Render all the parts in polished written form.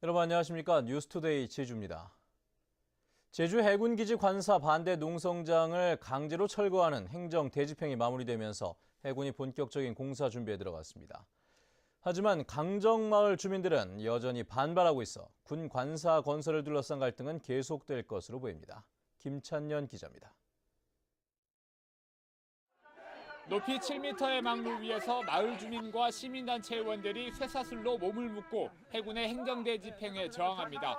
여러분 안녕하십니까? 뉴스투데이 제주입니다. 제주 해군기지 관사 반대 농성장을 강제로 철거하는 행정 대집행이 마무리되면서 해군이 본격적인 공사 준비에 들어갔습니다. 하지만 강정마을 주민들은 여전히 반발하고 있어 군 관사 건설을 둘러싼 갈등은 계속될 것으로 보입니다. 김찬년 기자입니다. 높이 7m의 망루 위에서 마을 주민과 시민단체 의원들이 쇠사슬로 몸을 묶고 해군의 행정대 집행에 저항합니다.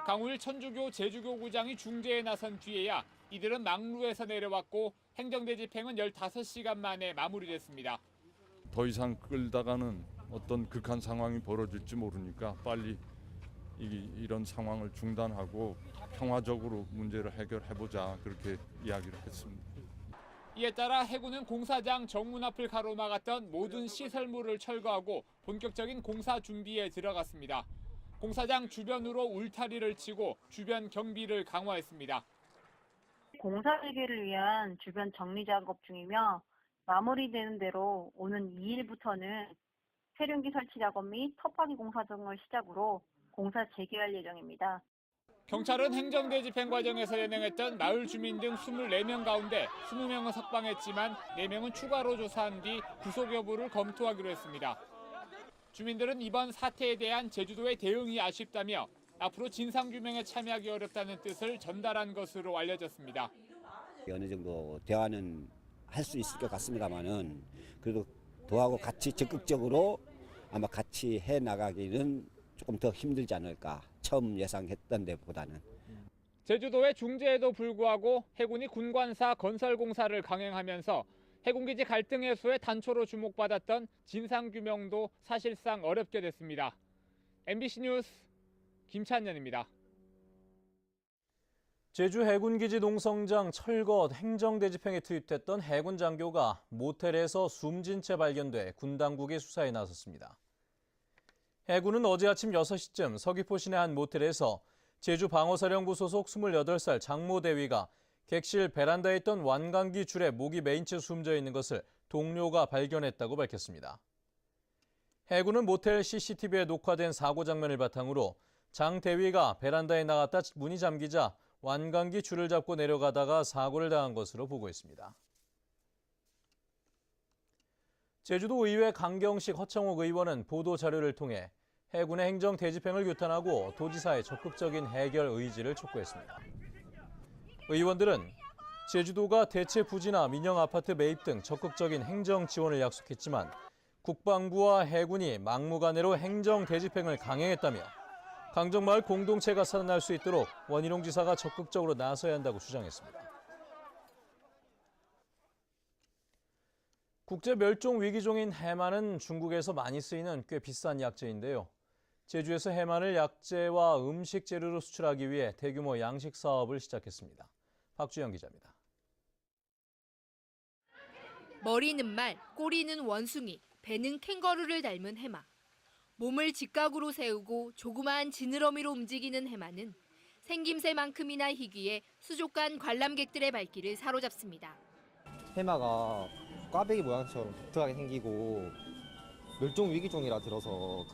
강우일 천주교 제주교구장이 중재에 나선 뒤에야 이들은 망루에서 내려왔고 행정대 집행은 15시간 만에 마무리됐습니다. 더 이상 끌다가는 어떤 극한 상황이 벌어질지 모르니까 빨리 이런 상황을 중단하고 평화적으로 문제를 해결해보자 그렇게 이야기를 했습니다. 이에 따라 해군은 공사장 정문 앞을 가로막았던 모든 시설물을 철거하고 본격적인 공사 준비에 들어갔습니다. 공사장 주변으로 울타리를 치고 주변 경비를 강화했습니다. 공사 재개를 위한 주변 정리 작업 중이며 마무리되는 대로 오는 2일부터는 세륜기 설치 작업 및 터파기 공사 등을 시작으로 공사 재개할 예정입니다. 경찰은 행정대 집행 과정에서 연행했던 마을 주민 등 24명 가운데 20명은 석방했지만 4명은 추가로 조사한 뒤 구속 여부를 검토하기로 했습니다. 주민들은 이번 사태에 대한 제주도의 대응이 아쉽다며 앞으로 진상규명에 참여하기 어렵다는 뜻을 전달한 것으로 알려졌습니다. 어느 정도 대화는 할 수 있을 것 같습니다만은 그래도 도하고 같이 적극적으로 아마 같이 해 나가기는 조금 더 힘들지 않을까. 처음 예상했던 데보다는. 제주도의 중재에도 불구하고 해군이 군관사 건설 공사를 강행하면서 해군기지 갈등 해소의 단초로 주목받았던 진상규명도 사실상 어렵게 됐습니다. MBC 뉴스 김찬년입니다. 제주 해군기지 농성장 철거 행정대 집행에 투입됐던 해군 장교가 모텔에서 숨진 채 발견돼 군 당국의 수사에 나섰습니다. 해군은 어제 아침 6시쯤 서귀포 시내 한 모텔에서 제주방어사령부 소속 28살 장모 대위가 객실 베란다에 있던 완강기 줄에 목이 메인 채 숨져 있는 것을 동료가 발견했다고 밝혔습니다. 해군은 모텔 CCTV에 녹화된 사고 장면을 바탕으로 장 대위가 베란다에 나갔다 문이 잠기자 완강기 줄을 잡고 내려가다가 사고를 당한 것으로 보고했습니다. 제주도의회 강경식 허창옥 의원은 보도자료를 통해 해군의 행정 대집행을 규탄하고 도지사의 적극적인 해결 의지를 촉구했습니다. 의원들은 제주도가 대체 부지나 민영 아파트 매입 등 적극적인 행정 지원을 약속했지만 국방부와 해군이 막무가내로 행정 대집행을 강행했다며 강정마을 공동체가 살아날 수 있도록 원희룡 지사가 적극적으로 나서야 한다고 주장했습니다. 국제 멸종 위기종인 해마는 중국에서 많이 쓰이는 꽤 비싼 약재인데요. 제주에서 해마를 약재와 음식 재료로 수출하기 위해 대규모 양식 사업을 시작했습니다. 박주영 기자입니다. 머리는 말, 꼬리는 원숭이, 배는 캥거루를 닮은 해마. 몸을 직각으로 세우고 조그마한 지느러미로 움직이는 해마는 생김새만큼이나 희귀해 수족관 관람객들의 발길을 사로잡습니다. 해마가 꽈배기 모양처럼 독특하게 생기고 멸종 위기종이라 들어서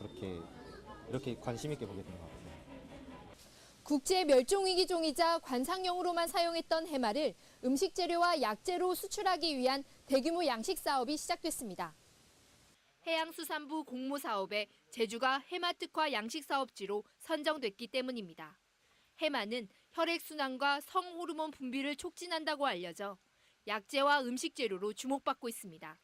이렇게 관심 있게 보게 된 것 같아요. 국제 멸종 위기종이자 관상용으로만 사용했던 해마를 음식 재료와 약재로 수출하기 위한 대규모 양식 사업이 시작됐습니다. 해양수산부 공모 사업에 제주가 해마 특화 양식 사업지로 선정됐기 때문입니다. 해마는 혈액순환과 성호르몬 분비를 촉진한다고 알려져 약재와 음식 재료로 주목받고 있습니다.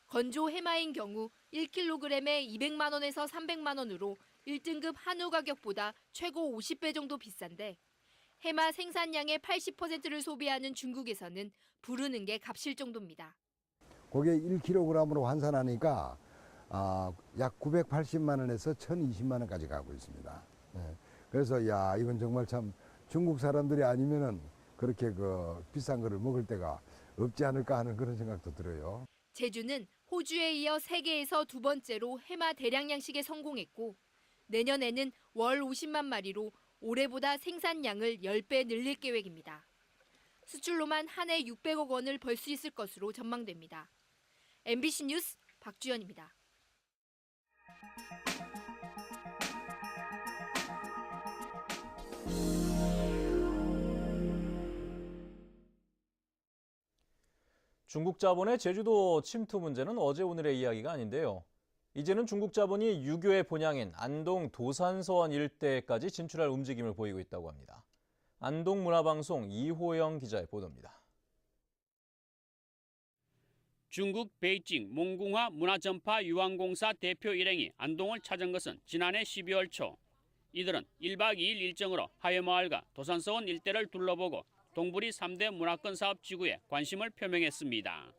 건조 해마인 경우 1kg에 200만 원에서 300만 원으로 1등급 한우 가격보다 최고 50배 정도 비싼데 해마 생산량의 80%를 소비하는 중국에서는 부르는 게 값일 정도입니다. 그게 1kg으로 환산하니까 약 980만 원에서 1,020만 원까지 가고 있습니다. 그래서 이건 정말 참 중국 사람들이 아니면은 그렇게 비싼 거를 먹을 때가 없지 않을까 하는 그런 생각도 들어요. 제주는 호주에 이어 세계에서 두 번째로 해마 대량 양식에 성공했고 내년에는 월 50만 마리로 올해보다 생산량을 10배 늘릴 계획입니다. 수출로만 한 해 600억 원을 벌 수 있을 것으로 전망됩니다. MBC 뉴스 박주연입니다. 중국 자본의 제주도 침투 문제는 어제 오늘의 이야기가 아닌데요. 이제는 중국 자본이 유교의 본향인 안동 도산서원 일대까지 진출할 움직임을 보이고 있다고 합니다. 안동문화방송 이호영 기자의 보도입니다. 중국 베이징 몽궁화 문화전파 유황공사 대표 일행이 안동을 찾은 것은 지난해 12월 초. 이들은 1박 2일 일정으로 하회마을과 도산서원 일대를 둘러보고 동부리 3대 문화권 사업 지구에 관심을 표명했습니다.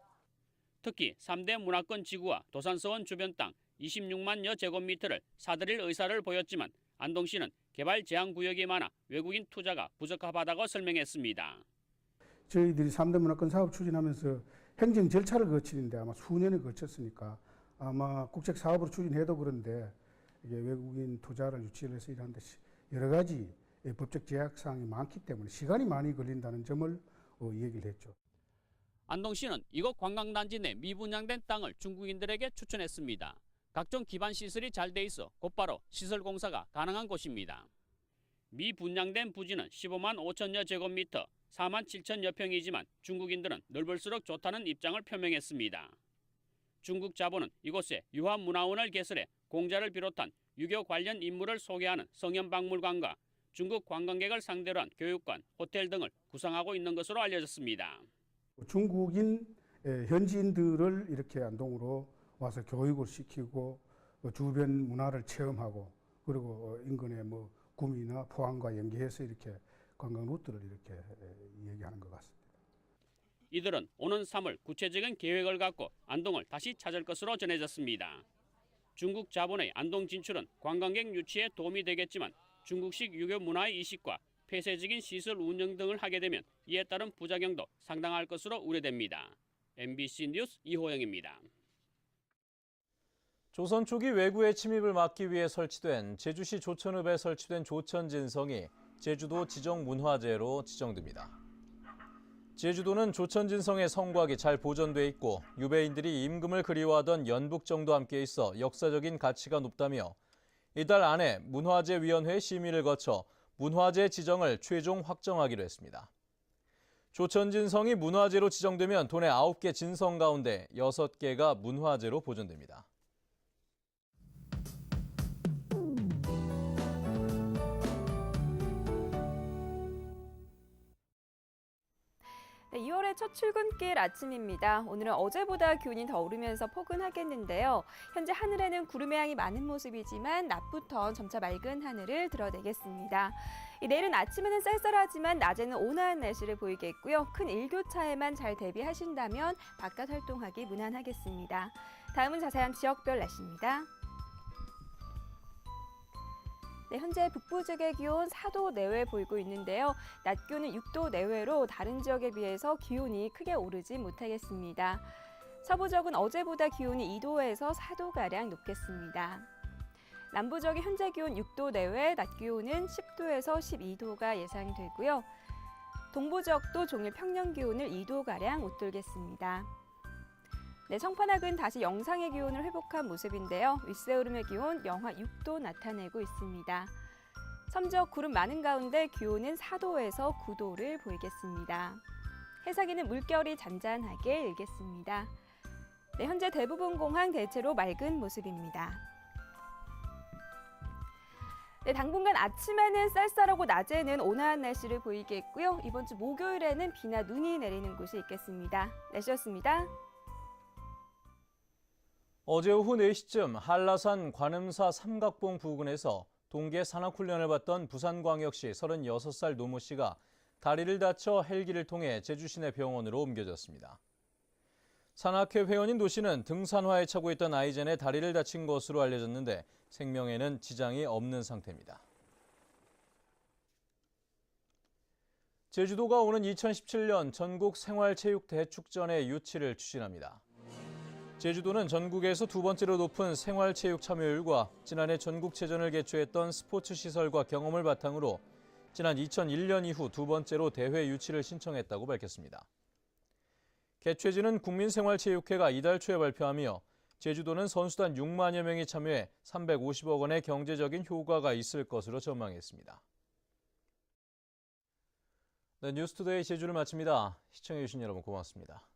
특히 3대 문화권 지구와 도산서원 주변 땅 26만여 제곱미터를 사들일 의사를 보였지만 안동시는 개발 제한 구역이 많아 외국인 투자가 부적합하다고 설명했습니다. 저희들이 3대 문화권 사업 추진하면서 행정 절차를 거치는데 아마 수년을 거쳤으니까 아마 국책 사업으로 추진해도 그런데 이게 외국인 투자를 유치를 해서 일하는데 여러 가지 법적 제약사항이 많기 때문에 시간이 많이 걸린다는 점을 얘기를 했죠. 안동시는 이곳 관광단지 내 미분양된 땅을 중국인들에게 추천했습니다. 각종 기반 시설이 잘 돼 있어 곧바로 시설 공사가 가능한 곳입니다. 미분양된 부지는 15만 5천여 제곱미터, 4만 7천여 평이지만 중국인들은 넓을수록 좋다는 입장을 표명했습니다. 중국 자본은 이곳에 유화문화원을 개설해 공자를 비롯한 유교 관련 인물을 소개하는 성현박물관과 중국 관광객을 상대로 한 교육관, 호텔 등을 구상하고 있는 것으로 알려졌습니다. 중국인 현지인들을 이렇게 안동으로 와서 교육을 시키고 주변 문화를 체험하고 그리고 인근의 뭐 구미나 포항과 연계해서 이렇게 관광 루트를 이렇게 얘기하는 것 같습니다. 이들은 오는 3월 구체적인 계획을 갖고 안동을 다시 찾을 것으로 전해졌습니다. 중국 자본의 안동 진출은 관광객 유치에 도움이 되겠지만 중국식 유교 문화의 이식과 폐쇄적인 시설 운영 등을 하게 되면 이에 따른 부작용도 상당할 것으로 우려됩니다. MBC 뉴스 이호영입니다. 조선 초기 외구의 침입을 막기 위해 설치된 제주시 조천읍에 설치된 조천진성이 제주도 지정문화재로 지정됩니다. 제주도는 조천진성의 성곽이 잘 보존돼 있고 유배인들이 임금을 그리워하던 연북정도 함께 있어 역사적인 가치가 높다며 이달 안에 문화재위원회 심의를 거쳐 문화재 지정을 최종 확정하기로 했습니다. 조천진성이 문화재로 지정되면 도내 9개 진성 가운데 6개가 문화재로 보존됩니다. 네, 2월의 첫 출근길 아침입니다. 오늘은 어제보다 기온이 더 오르면서 포근하겠는데요. 현재 하늘에는 구름의 양이 많은 모습이지만 낮부터 점차 맑은 하늘을 드러내겠습니다. 내일은 아침에는 쌀쌀하지만 낮에는 온화한 날씨를 보이겠고요. 큰 일교차에만 잘 대비하신다면 바깥 활동하기 무난하겠습니다. 다음은 자세한 지역별 날씨입니다. 네, 현재 북부 지역의 기온 4도 내외 보이고 있는데요. 낮 기온은 6도 내외로 다른 지역에 비해서 기온이 크게 오르지 못하겠습니다. 서부 지역은 어제보다 기온이 2도에서 4도가량 높겠습니다. 남부 지역의 현재 기온 6도 내외, 낮 기온은 10도에서 12도가 예상되고요. 동부 지역도 종일 평년 기온을 2도가량 웃돌겠습니다. 네, 성판악은 다시 영상의 기온을 회복한 모습인데요. 윗세오름의 기온 영하 6도 나타내고 있습니다. 섬지역 구름 많은 가운데 기온은 4도에서 9도를 보이겠습니다. 해상에는 물결이 잔잔하게 일겠습니다. 네, 현재 대부분 공항 대체로 맑은 모습입니다. 네, 당분간 아침에는 쌀쌀하고 낮에는 온화한 날씨를 보이겠고요. 이번 주 목요일에는 비나 눈이 내리는 곳이 있겠습니다. 날씨였습니다. 어제 오후 4시쯤 한라산 관음사 삼각봉 부근에서 동계 산악훈련을 받던 부산광역시 36살 노모 씨가 다리를 다쳐 헬기를 통해 제주 시내 병원으로 옮겨졌습니다. 산악회 회원인 노 씨는 등산화에 차고 있던 아이젠에 다리를 다친 것으로 알려졌는데 생명에는 지장이 없는 상태입니다. 제주도가 오는 2017년 전국 생활체육대축전의 유치를 추진합니다. 제주도는 전국에서 두 번째로 높은 생활체육 참여율과 지난해 전국체전을 개최했던 스포츠시설과 경험을 바탕으로 지난 2001년 이후 두 번째로 대회 유치를 신청했다고 밝혔습니다. 개최지는 국민생활체육회가 이달 초에 발표하며 제주도는 선수단 6만여 명이 참여해 350억 원의 경제적인 효과가 있을 것으로 전망했습니다. 네, 뉴스투데이 제주를 마칩니다. 시청해주신 여러분 고맙습니다.